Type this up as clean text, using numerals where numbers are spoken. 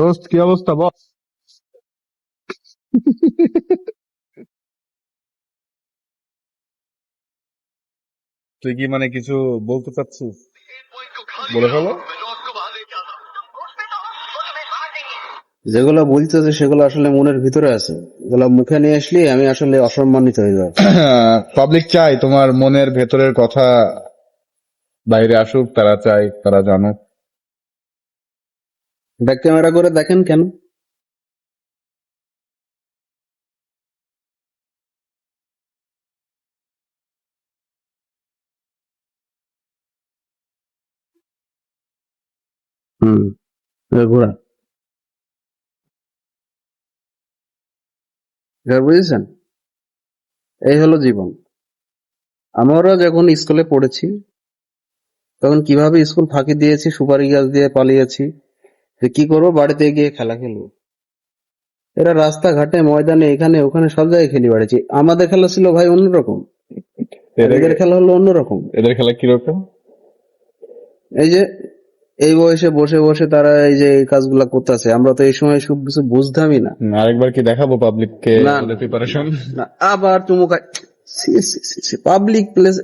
দোস্ত কি অবস্থা বল। তুই কি মানে কিছু বলতে চাচ্ছিস? বলে ফেলো। যেগুলো বলতেছে সেগুলো আসলে মনের ভিতরে আছে, এগুলো মুখে নিয়ে আসলে আমি আসলে অসম্মানিত হয়ে যাব। পাবলিক চাই তোমার মনের ভেতরের কথা বাইরে আসুক, তারা চাই তারা জানুক। ব্যাক ক্যামেরা করে দেখেন কেন? হুম, ঘোরা এবার বুঝেছেন? এই হলো জীবন। আমরা যখন স্কুলে পড়েছি তখন কিভাবে স্কুল ফাঁকি দিয়েছি, সুপারি গাছ দিয়ে পালিয়েছি, যে কি করবো, বাড়িতে গিয়ে খেলা খেলবো। এরা রাস্তাঘাটে ময়দানে এখানে ওখানে সব জায়গায় খেলি বেড়াচ্ছি। আমাদের খেলা ছিল ভাই অন্যরকম, আর এদের এদের খেলা হলো অন্যরকম। এদের খেলা কিরকম? এই যে এই বয়সে বসে বসে তারা এই যে এই কাজগুলা করতেছে, আমরা তো এই সময় সব কিছু বুঝতামই না। আরেকবার কি দেখাবো পাবলিককে না আমাদের না প্রিপারেশন? না, আবার চুমুকা পাবলিক প্লেস